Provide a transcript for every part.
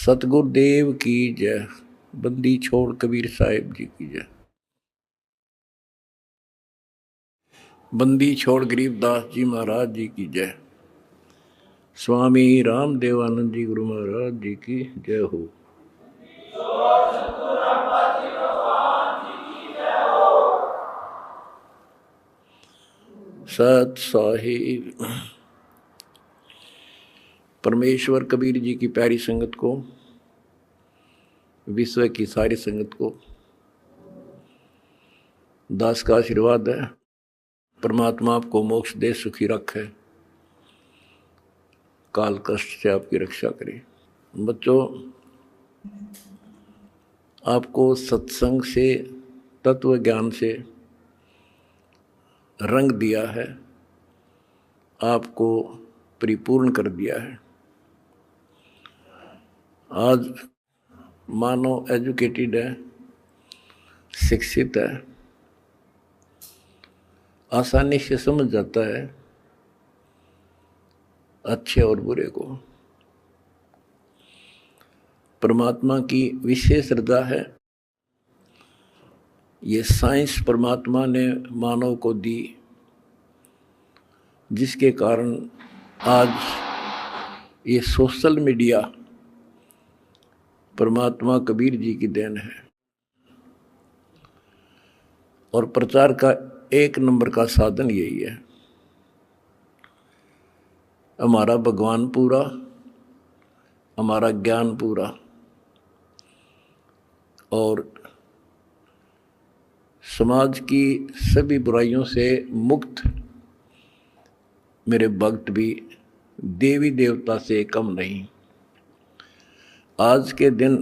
सतगुरुदेव की जय। बंदी छोड़ कबीर साहिब जी की जय। बंदी छोड़ गरीबदास जी महाराज जी की जय। स्वामी रामदेवानंद जी गुरु महाराज जी की जय हो। सत साहिब परमेश्वर कबीर जी की प्यारी संगत को, विश्व की सारी संगत को दास का आशीर्वाद है। परमात्मा आपको मोक्ष दे, सुखी रखे, काल कष्ट से आपकी रक्षा करे। बच्चों, आपको सत्संग से, तत्व ज्ञान से रंग दिया है, आपको परिपूर्ण कर दिया है। आज मानव एजुकेटेड है, शिक्षित है, आसानी से समझ जाता है अच्छे और बुरे को। परमात्मा की विशेष श्रद्धा है। ये साइंस परमात्मा ने मानव को दी, जिसके कारण आज ये सोशल मीडिया परमात्मा कबीर जी की देन है। और प्रचार का एक नंबर का साधन यही है। हमारा भगवान पूरा, हमारा ज्ञान पूरा, और समाज की सभी बुराइयों से मुक्त मेरे भक्त भी देवी देवता से कम नहीं। आज के दिन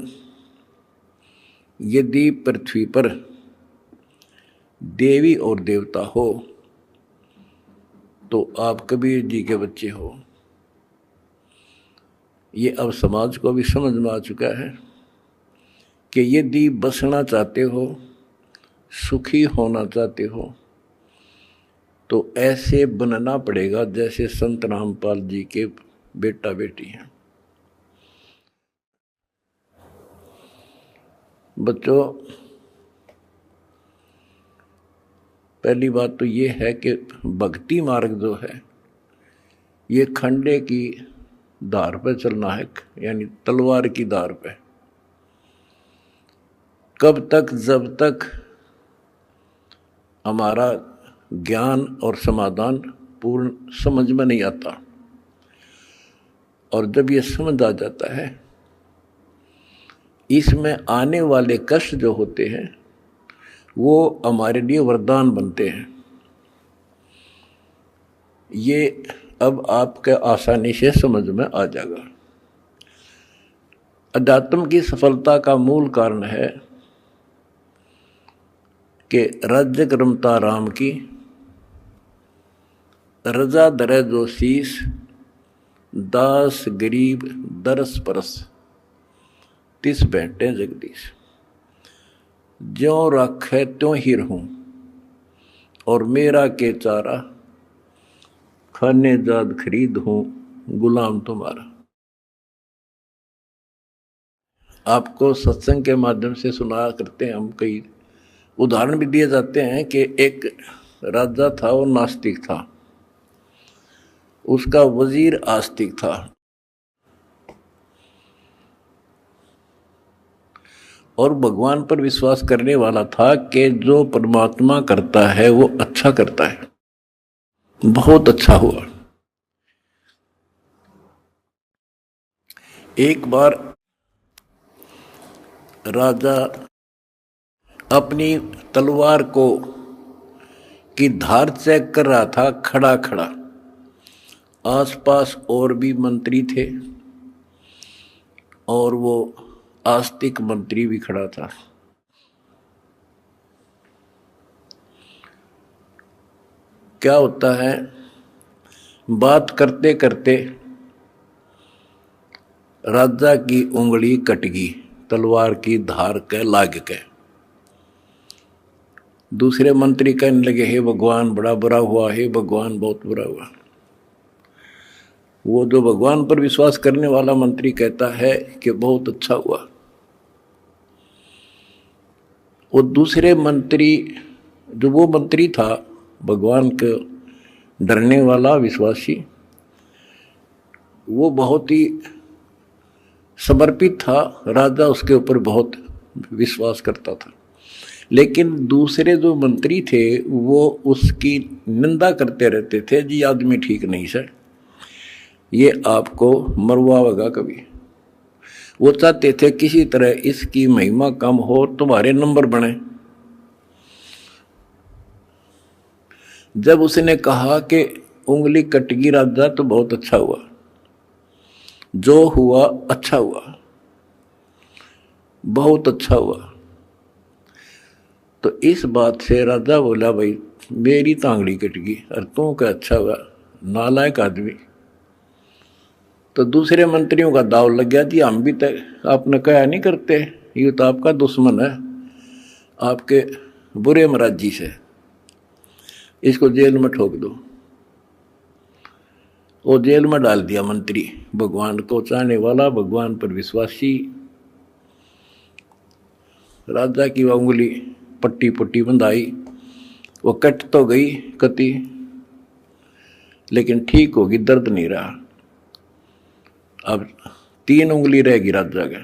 यदि पृथ्वी पर देवी और देवता हो तो आप कबीर जी के बच्चे हो। ये अब समाज को भी समझ में आ चुका है कि यदि बसना चाहते हो, सुखी होना चाहते हो, तो ऐसे बनना पड़ेगा जैसे संत रामपाल जी के बेटा बेटी हैं। बच्चों, पहली बात तो ये है कि भक्ति मार्ग जो है ये खंडे की धार पर चलना है, यानी तलवार की धार पे। कब तक? जब तक हमारा ज्ञान और समाधान पूर्ण समझ में नहीं आता। और जब ये समझ आ जाता है, इसमें आने वाले कष्ट जो होते हैं वो हमारे लिए वरदान बनते हैं। ये अब आपके आसानी से समझ में आ जाएगा। अध्यात्म की सफलता का मूल कारण है कि राज्य रमता राम की, रजा दरे जो शीस, दास गरीब दरस परस, तिस बैठे जगदीश। ज्यों रखे त्यों ही रहूं, और मेरा के चारा, खाने जाद खरीद हूं, गुलाम तुम्हारा। आपको सत्संग के माध्यम से सुना करते हैं हम, कई उदाहरण भी दिए जाते हैं कि एक राजा था, वो नास्तिक था, उसका वजीर आस्तिक था। और भगवान पर विश्वास करने वाला था कि जो परमात्मा करता है वो अच्छा करता है। बहुत अच्छा हुआ। एक बार राजा अपनी तलवार को की धार चेक कर रहा था, खड़ा खड़ा। आसपास और भी मंत्री थे और वो आस्तिक मंत्री भी खड़ा था। क्या होता है, बात करते करते राजा की उंगली कट गई, तलवार की धार के लाग के। दूसरे मंत्री कहने लगे, हे भगवान बड़ा बुरा हुआ, हे भगवान बहुत बुरा हुआ। वो जो भगवान पर विश्वास करने वाला मंत्री कहता है कि बहुत अच्छा हुआ, वो दूसरे मंत्री, जो वो मंत्री था भगवान के डरने वाला विश्वासी, वो बहुत ही समर्पित था, राजा उसके ऊपर बहुत विश्वास करता था। लेकिन दूसरे जो मंत्री थे वो उसकी निंदा करते रहते थे, जी आदमी ठीक नहीं सर, ये आपको मरवाएगा कभी। वो चाहते थे किसी तरह इसकी महिमा कम हो, तुम्हारे नंबर बने। जब उसने कहा कि उंगली कटगी राजा तो बहुत अच्छा हुआ, जो हुआ अच्छा हुआ, बहुत अच्छा हुआ, तो इस बात से राजा बोला भाई मेरी तांगड़ी कट गई और तू क्या अच्छा हुआ, नालायक आदमी। तो दूसरे मंत्रियों का दाव लग गया, जी हम भी तो आपने कहा नहीं करते, ये तो आपका दुश्मन है, आपके बुरे मराजी से, इसको जेल में ठोक दो। वो जेल में डाल दिया मंत्री, भगवान को चाहने वाला, भगवान पर विश्वासी। राजा की वह उंगली पट्टी पट्टी बंधाई, वो कट तो गई कति, लेकिन ठीक होगी, दर्द नहीं रहा। अब 3 उंगली रहेगी राजा का।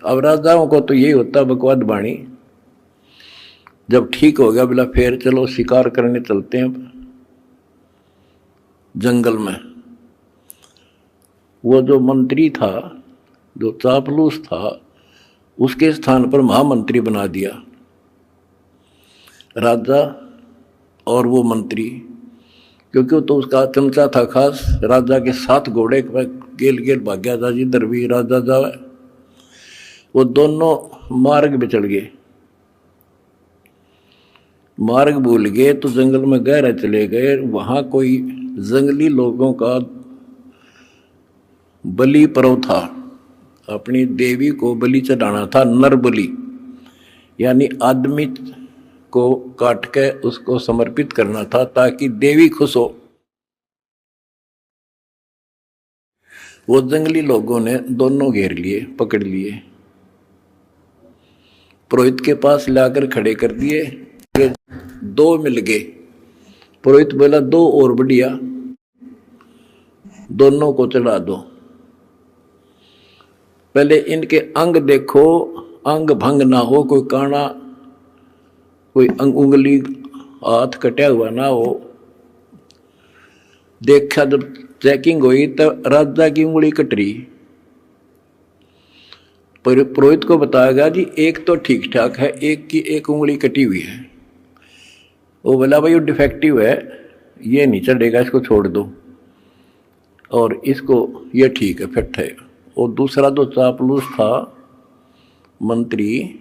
अब राजाओं को तो यही होता बकवाद बाणी, जब ठीक हो गया बोला फिर चलो शिकार करने चलते हैं जंगल में। वो जो मंत्री था, जो चापलूस था, उसके स्थान पर महामंत्री बना दिया राजा और वो मंत्री, क्योंकि वो तो उसका चमचा था खास। राजा के 7 घोड़े गेल गेल भाग्या था, जिधर भी राजा जावे वो दोनों मार्ग पे चढ़ गए। मार्ग भूल गए तो जंगल में गहरे चले गए। वहां कोई जंगली लोगों का बलि पर्व था, अपनी देवी को बलि चढ़ाना था, नर बलि, यानी आदमी को काट के उसको समर्पित करना था ताकि देवी खुश हो। वो जंगली लोगों ने दोनों घेर लिए, पकड़ लिए, पुरोहित के पास लाकर खड़े कर दिए। 2 मिल गए। पुरोहित बोला 2 और बढ़िया, दोनों को चढ़ा दो। पहले इनके अंग देखो, अंग भंग ना हो, कोई काना, कोई उंगली हाथ कटा हुआ ना हो। देखा जब चेकिंग हुई तो राजा की उंगली कट रही। पुरोहित को बताया गया जी एक तो ठीक ठाक है, एक की एक उंगली कटी हुई है। वो बोला भाई वो डिफेक्टिव है, ये नहीं चढ़ेगा, इसको छोड़ दो, और इसको ये ठीक है, फिट है। और दूसरा जो चापलूस था मंत्री,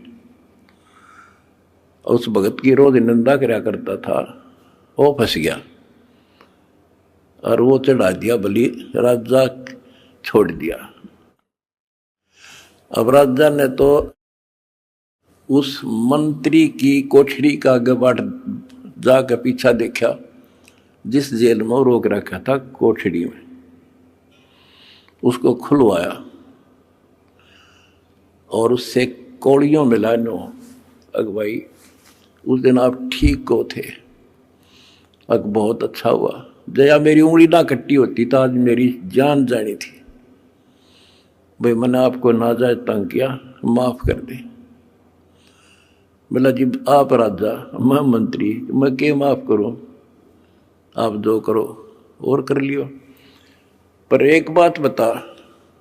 उस भगत की रोज निंदा करा करता था, वो फंस गया और वो चढ़ा दिया बलि, राजा छोड़ दिया। अब राजा ने तो उस मंत्री की कोठरी का गबाट जाकर पीछा देखा, जिस जेल में वो रोक रखा था कोठरी में, उसको खुलवाया और उससे कौड़ियों मिला नो, अग भाई उस दिन आप ठीक को थे, अग बहुत अच्छा हुआ, जया मेरी उंगली ना कट्टी होती तो आज मेरी जान जानी थी। भाई मैंने आपको नाजायज तंग किया, माफ कर दे। बोला जी आप राजा, मैं मंत्री, मैं क्या माफ करूं, आप जो करो और कर लियो, पर एक बात बता,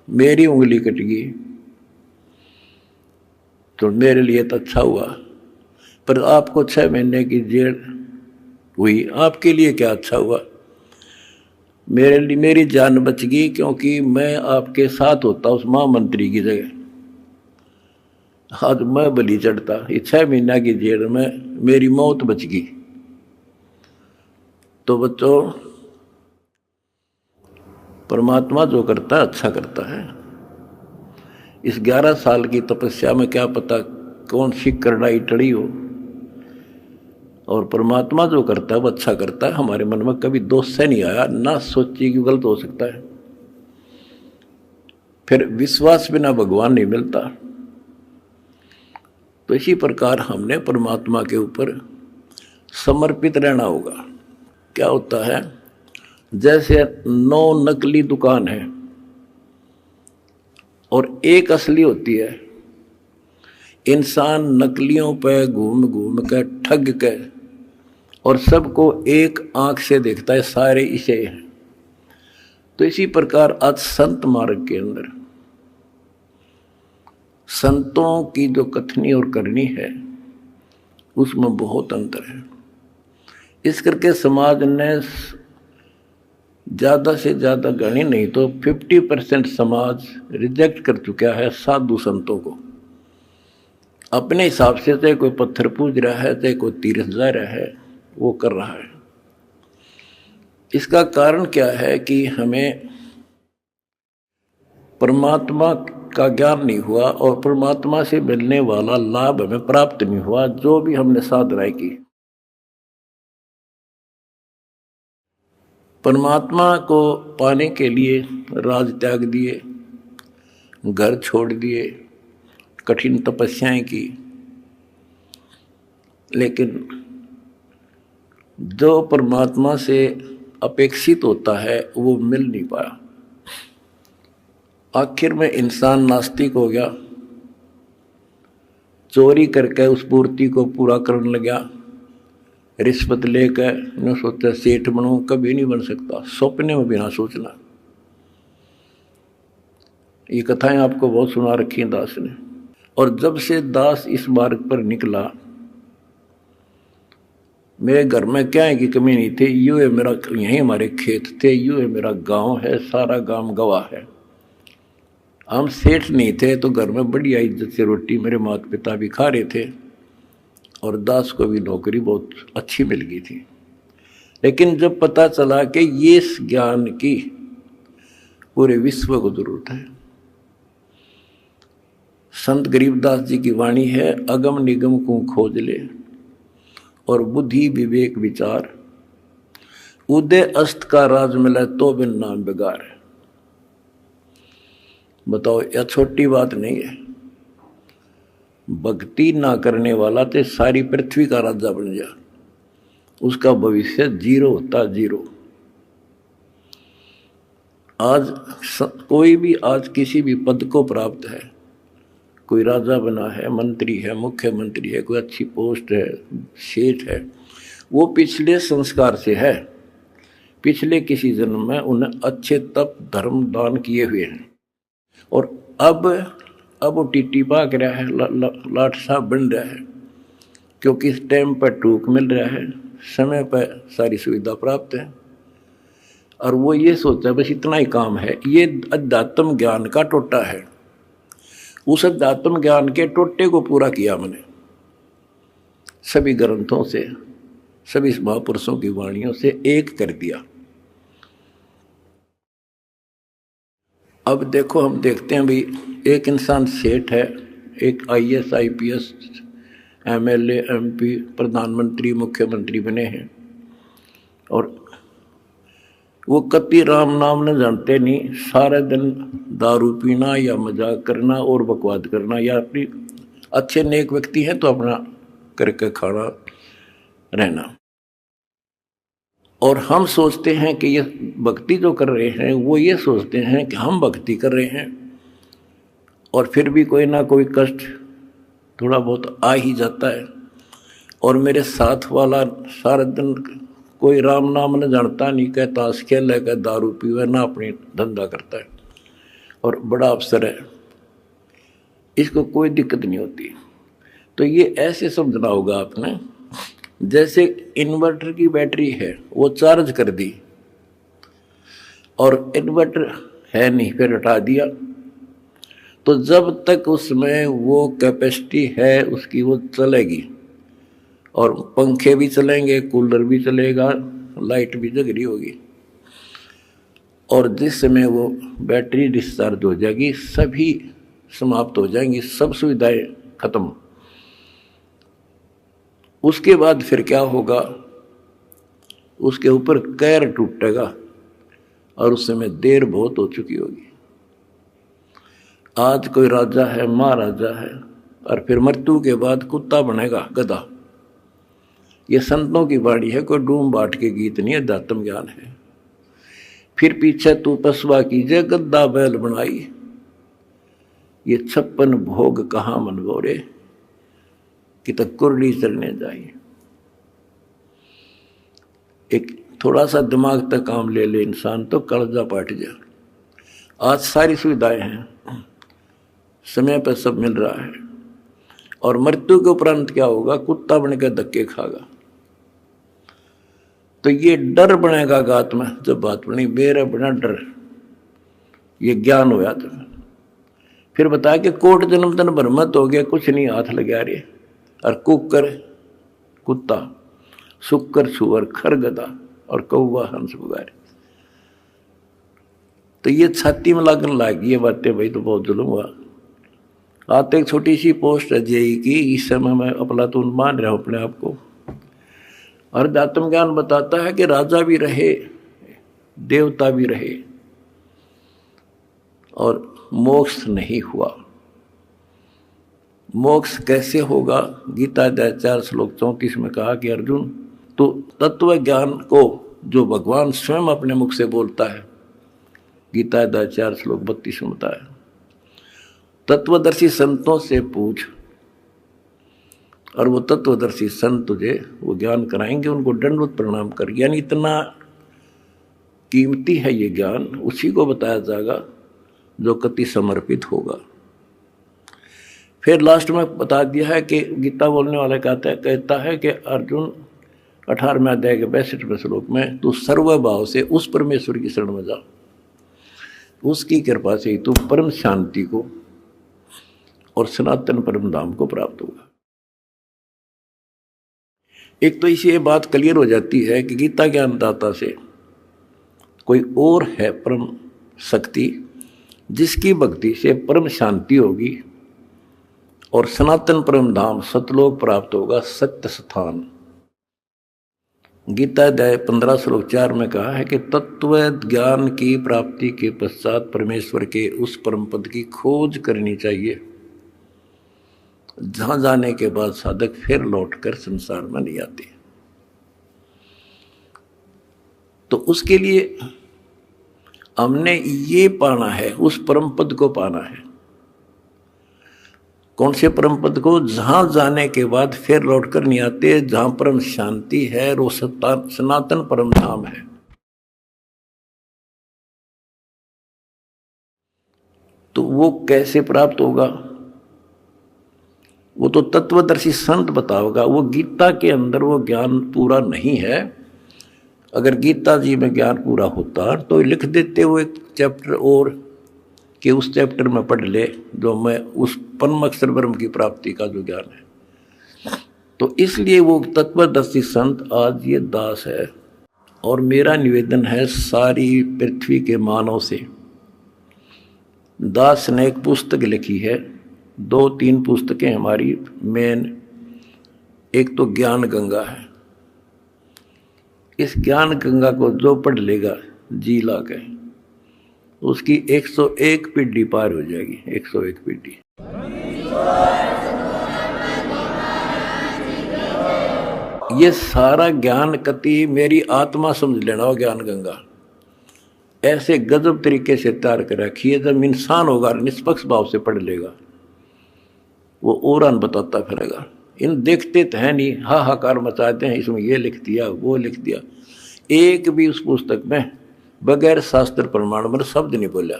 मेरी उंगली कट गई तो मेरे लिए तो अच्छा हुआ, पर आपको 6 महीने की जेल हुई, आपके लिए क्या अच्छा हुआ? मेरे लिए मेरी जान बच गई, क्योंकि मैं आपके साथ होता उस महामंत्री की जगह, आज मैं बलि चढ़ता। ये 6 महीना की जेल में मेरी मौत बच गई। तो बच्चों, परमात्मा जो करता है अच्छा करता है। इस 11 साल की तपस्या में क्या पता कौन सी करड़ाई टड़ी हो और परमात्मा जो करता है वो अच्छा करता है। हमारे मन में कभी दोष से नहीं आया, ना सोचिए कि गलत हो सकता है। फिर विश्वास बिना भगवान नहीं मिलता। तो इसी प्रकार हमने परमात्मा के ऊपर समर्पित रहना होगा। क्या होता है, जैसे 9 नकली दुकान है और एक असली होती है। इंसान नकलियों पे घूम घूम के ठग के और सबको एक आंख से देखता है, सारे इसे हैं। तो इसी प्रकार आज संत मार्ग के अंदर संतों की जो कथनी और करनी है उसमें बहुत अंतर है। इस करके समाज ने ज़्यादा से ज़्यादा गणी नहीं तो 50% समाज रिजेक्ट कर चुका है साधु संतों को। अपने हिसाब से चाहे कोई पत्थर पूज रहा है, चाहे कोई तीर्थ जा रहा है, वो कर रहा है। इसका कारण क्या है कि हमें परमात्मा का ज्ञान नहीं हुआ और परमात्मा से मिलने वाला लाभ हमें प्राप्त नहीं हुआ, जो भी हमने साधनाएं की। परमात्मा को पाने के लिए राज त्याग दिए, घर छोड़ दिए, कठिन तपस्याएं की, लेकिन जो परमात्मा से अपेक्षित होता है वो मिल नहीं पाया। आखिर में इंसान नास्तिक हो गया, चोरी करके उस पूर्ति को पूरा करने लगा। रिश्वत लेकर न सोचा सेठ बनूं, कभी नहीं बन सकता, सपने में भी ना सोचना। ये कथाएं आपको बहुत सुना रखी हैं दास ने। और जब से दास इस मार्ग पर निकला, मेरे घर में क्या है कि कमी नहीं थी। यूँ है मेरा, यहीं हमारे खेत थे, यूँ है मेरा गांव है, सारा गांव गवाह है। हम सेठ नहीं थे तो घर में बढ़िया इज्जत से रोटी मेरे माता पिता भी खा रहे थे और दास को भी नौकरी बहुत अच्छी मिल गई थी। लेकिन जब पता चला कि ये इस ज्ञान की पूरे विश्व को जरूरत है, संत गरीबदास जी की वाणी है, अगम निगम को खोज ले और बुद्धि विवेक विचार, उदय अस्त का राज मिला तो बिन नाम बेगार। बताओ, यह छोटी बात नहीं है। भक्ति ना करने वाला तो सारी पृथ्वी का राजा बन जा, उसका भविष्य जीरो होता, जीरो। आज कोई भी आज किसी भी पद को प्राप्त है, कोई राजा बना है, मंत्री है, मुख्यमंत्री है, कोई अच्छी पोस्ट है, सेठ है, वो पिछले संस्कार से है। पिछले किसी जन्म में उन्हें अच्छे तप धर्म दान किए हुए हैं और अब वो टीटी भाग रहा है, लाट साहब बन रहा है, क्योंकि इस टाइम पर टूक मिल रहा है, समय पर सारी सुविधा प्राप्त है और वो ये सोचता बस इतना ही काम है। ये अध्यात्म ज्ञान का टोटा है। उस अध्यात्म ज्ञान के टोटे को पूरा किया मैंने सभी ग्रंथों से, सभी महापुरुषों की वाणियों से एक कर दिया। अब देखो, हम देखते हैं भाई, एक इंसान सेठ है, एक IAS IPS MLA MP प्रधानमंत्री मुख्यमंत्री बने हैं और वो कति राम नाम न जानते नहीं, सारे दिन दारू पीना या मजाक करना और बकवाद करना, या अपनी अच्छे नेक व्यक्ति हैं तो अपना करके खाना रहना। और हम सोचते हैं कि ये भक्ति जो कर रहे हैं, वो ये सोचते हैं कि हम भक्ति कर रहे हैं और फिर भी कोई ना कोई कष्ट थोड़ा बहुत आ ही जाता है। और मेरे साथ वाला सारा दिन कोई राम नाम न जानता, नहीं कहता ताश खेल है, दारू पीवे, ना अपनी धंधा करता है और बड़ा अफसर है, इसको कोई दिक्कत नहीं होती। तो ये ऐसे समझना होगा आपने, जैसे इन्वर्टर की बैटरी है, वो चार्ज कर दी और इन्वर्टर है नहीं, फिर हटा दिया, तो जब तक उसमें वो कैपेसिटी है उसकी, वो चलेगी और पंखे भी चलेंगे, कूलर भी चलेगा, लाइट भी जग रही होगी। और जिस समय वो बैटरी डिस्चार्ज हो जाएगी, सभी समाप्त हो जाएंगी, सब सुविधाएं खत्म। उसके बाद फिर क्या होगा, उसके ऊपर कैर टूटेगा और उस समय देर बहुत हो चुकी होगी। आज कोई राजा है, महाराजा है, और फिर मृत्यु के बाद कुत्ता बनेगा, गधा। ये संतों की वाणी है, कोई डूम बाट के गीत नहीं है, अध्यात्म ज्ञान है। फिर पीछे तू पसवा कीजिए, गद्दा बैल बनाई, ये 56 भोग कहाँ मन बोरे, कि तक कुर्ली चलने जाइए। एक थोड़ा सा दिमाग तक काम ले ले इंसान तो कलजा पाट जा। आज सारी सुविधाएं हैं, समय पर सब मिल रहा है, और मृत्यु के उपरांत क्या होगा, कुत्ता बनकर धक्के खागा। तो ये डर बनेगा गात में, जब बात बनी मेरा बना डर, ये ज्ञान होया। तो फिर बताया कि कोट जन्म तन भ्रमत हो गया, कुछ नहीं हाथ लगा रहे, और कुकर कुत्ता, शुक्र सुअर खर गधा, और कौवा हंस पुगारे। तो ये छाती में लगन लगी ये बातें, भाई तो बहुत जुल्म हुआ। आते एक छोटी सी पोस्ट है जेई की, इस समय मैं अफलातून मान रहा हूं अपने आप को। और अध्यात्म ज्ञान बताता है कि राजा भी रहे, देवता भी रहे, और मोक्ष नहीं हुआ। मोक्ष कैसे होगा, गीता अध्याय 4 श्लोक 34 में कहा कि अर्जुन, तो तत्व ज्ञान को जो भगवान स्वयं अपने मुख से बोलता है, गीता अध्याय 4 श्लोक 32 में बताया, तत्वदर्शी संतों से पूछ, और वो तत्वदर्शी संत तुझे वो ज्ञान कराएंगे, उनको दंडवत प्रणाम कर। यानी इतना कीमती है ये ज्ञान, उसी को बताया जाएगा जो कति समर्पित होगा। फिर लास्ट में बता दिया है कि गीता बोलने वाला कहता है कि अर्जुन 18वें अध्याय के 62वें श्लोक में, तू सर्वभाव से उस परमेश्वर की शरण में जा, उसकी कृपा से ही तू परम शांति को और सनातन परम धाम को प्राप्त होगा। एक तो इसी ये बात क्लियर हो जाती है कि गीता ज्ञानदाता से कोई और है परम शक्ति, जिसकी भक्ति से परम शांति होगी और सनातन परम धाम सतलोक प्राप्त होगा, सत्य स्थान। गीता अध्याय 15 श्लोक 4 में कहा है कि तत्व ज्ञान की प्राप्ति के पश्चात परमेश्वर के उस परम पद की खोज करनी चाहिए, जहां जाने के बाद साधक फिर लौटकर संसार में नहीं आते। तो उसके लिए हमने ये पाना है, उस परम पद को पाना है। कौन से परम पद को? जहां जाने के बाद फिर लौटकर नहीं आते, जहां परम शांति है, वो सनातन परम धाम है। तो वो कैसे प्राप्त होगा? वो तो तत्वदर्शी संत बताओगा। वो गीता के अंदर वो ज्ञान पूरा नहीं है। अगर गीता जी में ज्ञान पूरा होता तो लिख देते वो एक चैप्टर और, कि उस चैप्टर में पढ़ ले जो मैं उस परम अक्षर ब्रह्म की प्राप्ति का जो ज्ञान है। तो इसलिए वो तत्वदर्शी संत आज ये दास है। और मेरा निवेदन है सारी पृथ्वी के मानव से, दास ने एक पुस्तक लिखी है, 2-3 पुस्तकें हमारी मेन, एक तो ज्ञान गंगा है। इस ज्ञान गंगा को जो पढ़ लेगा जी ला के, उसकी 101 पीढ़ी पार हो जाएगी। 101 पीढ़ी। ये सारा ज्ञान कति मेरी आत्मा समझ लेना हो। ज्ञान गंगा ऐसे गजब तरीके से तैयार कर रखी है, जब इंसान होगा निष्पक्ष भाव से पढ़ लेगा, वो और बताता फिरेगा। इन देखते तो है नहीं, हाहाकार मचाते हैं, इसमें ये लिख दिया वो लिख दिया। एक भी उस पुस्तक में बगैर शास्त्र प्रमाण मतलब शब्द नहीं बोला।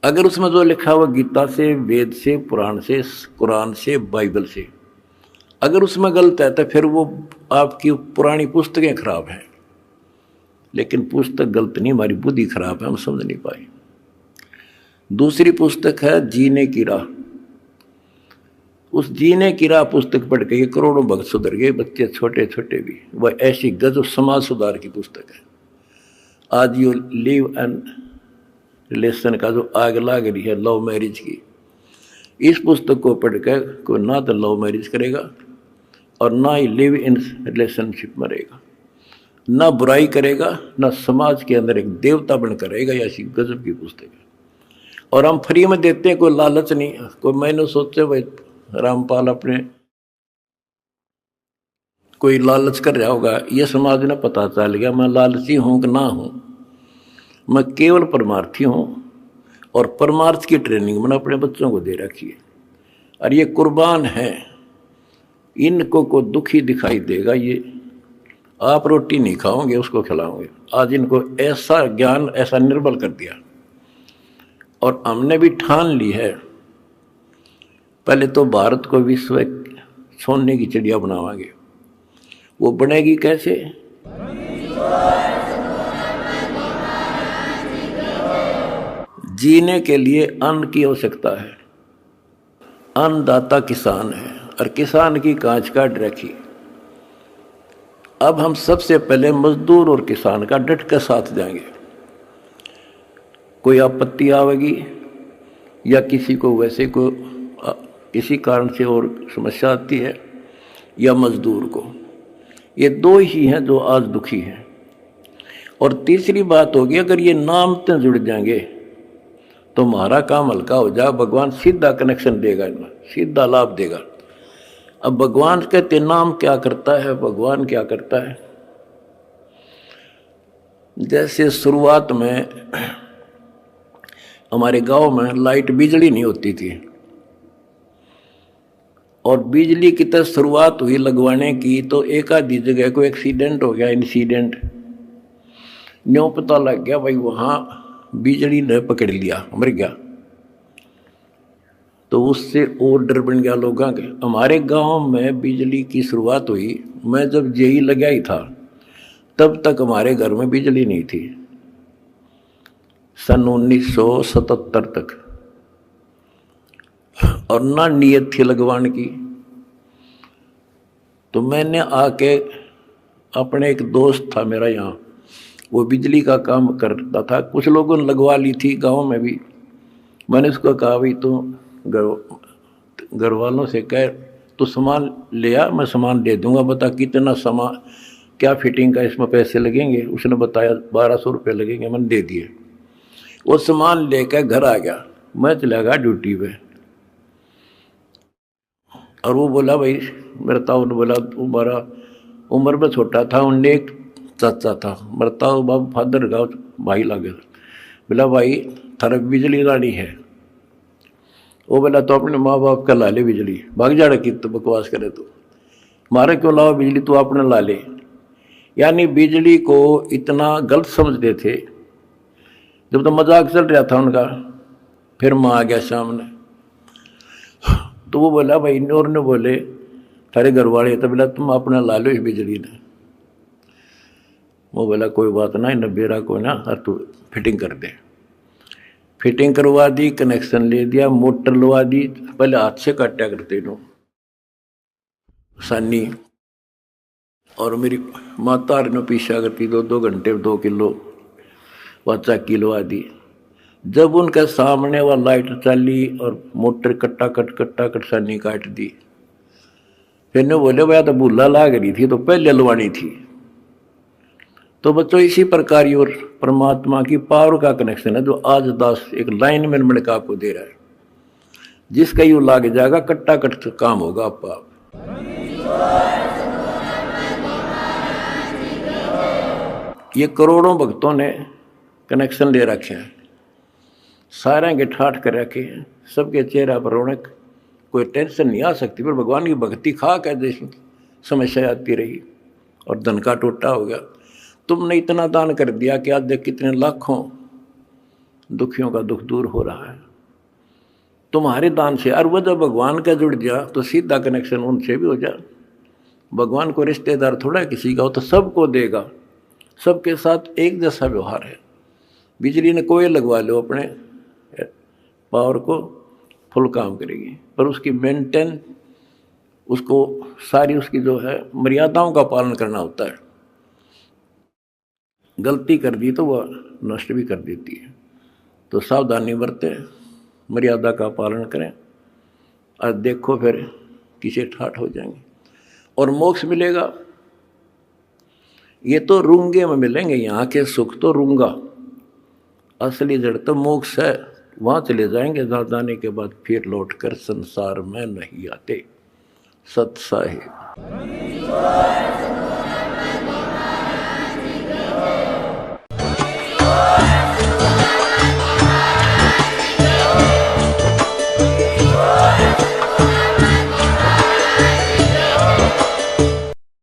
अगर उसमें जो लिखा हुआ गीता से, वेद से, पुराण से, कुरान से, बाइबल से, अगर उसमें गलत है तो फिर वो आपकी पुरानी पुस्तकें खराब हैं। लेकिन पुस्तक गलत नहीं, हमारी बुद्धि खराब है, हम समझ नहीं पाए। दूसरी पुस्तक है जीने की राह। उस जीने की राह पुस्तक पढ़ के करोड़ों भक्त सुधर गए, बच्चे छोटे छोटे भी। वह ऐसी गजब समाज सुधार की पुस्तक है। आज ये लिव एंड रिलेशन का जो आग लाग रही है, लव मैरिज की, इस पुस्तक को पढ़कर कोई ना तो लव मैरिज करेगा और ना ही लिव इन रिलेशनशिप में रहेगा, ना बुराई करेगा, ना समाज के अंदर एक देवता बनकर रहेगा। ये ऐसी गजब की पुस्तक है और हम फ्री में देते हैं, कोई लालच नहीं। कोई मैंने सोचे भाई रामपाल अपने कोई लालच कर रहा होगा, ये समाज ने पता चल गया मैं लालची हूं कि ना हूं। मैं केवल परमार्थी हूं और परमार्थ की ट्रेनिंग मैंने अपने बच्चों को दे रखी है। और ये कुर्बान है, इनको को दुखी दिखाई देगा, ये आप रोटी नहीं खाओगे उसको खिलाओगे। आज इनको ऐसा ज्ञान ऐसा निर्बल कर दिया और हमने भी ठान ली है पहले तो भारत को विश्व सोने की चिड़िया बनावांगे। वो बनेगी कैसे? जीने के लिए अन्न की आवश्यकता है, अन्नदाता किसान है और किसान की कांच काट रखी। अब हम सबसे पहले मजदूर और किसान का डट कर साथ देंगे। कोई आपत्ति आवेगी या किसी को वैसे को किसी कारण से और समस्या आती है या मजदूर को, ये दो ही हैं जो आज दुखी हैं। और तीसरी बात होगी, अगर ये नाम से जुड़ जाएंगे तो हमारा काम हल्का हो जाए। भगवान सीधा कनेक्शन देगा, इनमें सीधा लाभ देगा। अब भगवान कहते नाम क्या करता है, भगवान क्या करता है। जैसे शुरुआत में हमारे गांव में लाइट बिजली नहीं होती थी और बिजली की तरह शुरुआत हुई लगवाने की, तो एक आधी जगह को एक्सीडेंट हो गया, इंसिडेंट न्यों पता लग गया भाई वहां बिजली ने पकड़ लिया, मर गया। तो उससे और डर बन गया लोगों के। हमारे गांव में बिजली की शुरुआत हुई, मैं जब जेई लगाई था तब तक हमारे घर में बिजली नहीं थी, सन 1977 तक, और ना नीयत थी लगवाने की। तो मैंने आके अपने एक दोस्त था मेरा यहाँ, वो बिजली का काम करता था, कुछ लोगों ने लगवा ली थी गांव में भी। मैंने उसको कहा भाई तो घर वालों से कह तो सामान ले आ, मैं सामान दे दूंगा, बता कितना सामान क्या फिटिंग का इसमें पैसे लगेंगे। उसने बताया 1200 रुपये लगेंगे, मैंने दे दिए। वो सामान लेकर घर आ गया, मैं चला गया ड्यूटी पे। और वो बोला भाई मेरा ताऊ ने बोला, तुम्हारा उम्र में छोटा था, उनने एक चाचा था मेरा ताऊ बाबू फादर का भाई लागे, बोला भाई थारा बिजली लानी है। वो बोला तो अपने माँ बाप का ला ले बिजली, भाग जाड़ा की तो बकवास करे तो मारे क्यों लाओ बिजली, तू अपने ला ले। यानी बिजली को इतना गलत समझते थे। जब तो मजाक चल रहा था उनका, फिर माँ आ गया सामने, तो वो बोला भाई नूर ने बोले थारे घर वाले, तो बोला तुम अपना ला लो इस बिजली ने। वो बोला कोई बात ना, नब्बेरा को ना, और तू फिटिंग कर दे। फिटिंग करवा दी, कनेक्शन ले दिया, मोटर लगा दी। पहले हाथ से काटा करते नो सानी, और मेरी माता ने पीछा करती 2 घंटे 2 किलो वाचा किलो आदि। जब उनके सामने वह लाइट चली और मोटर कट्टा कट सानी काट दी, फिर ने बोले भैया तो भूला लाग रही थी तो पहले लवानी थी। तो बच्चों इसी प्रकार और परमात्मा की पावर का कनेक्शन है जो आज दास एक लाइन में बन के आपको दे रहा है। जिसका यू लाग जाएगा कट्टा कट काम होगा आपका। ये करोड़ों भक्तों ने कनेक्शन ले रखे हैं, सारे के ठाठ कर रखे हैं, सबके चेहरा पर रौनक, कोई टेंशन नहीं आ सकती। पर भगवान की भक्ति खा कर जैसी समस्या आती रही और धन का टोटा हो गया। तुमने इतना दान कर दिया कि आज देख कितने लाखों दुखियों का दुख दूर हो रहा है तुम्हारे दान से। और वह जब भगवान का जुड़ गया तो सीधा कनेक्शन उनसे भी हो जाए। भगवान को रिश्तेदार थोड़ा किसी का हो, तो सबको देगा, सबके साथ एक जैसा व्यवहार है। बिजली ने कोई लगवा लो अपने पावर को, फुल काम करेगी, पर उसकी मेंटेन, उसको सारी उसकी जो है मर्यादाओं का पालन करना होता है। गलती कर दी तो वह नष्ट भी कर देती है। तो सावधानी बरतें, मर्यादा का पालन करें, और देखो फिर किसे ठाठ हो जाएंगे। और मोक्ष मिलेगा। ये तो रूंगे में मिलेंगे, यहाँ के सुख तो रूंगा, असली जड़ तो मोक्ष है। वहाँ चले जाएंगे जहाँ जाने के बाद फिर लौटकर संसार में नहीं आते। सत साहिब।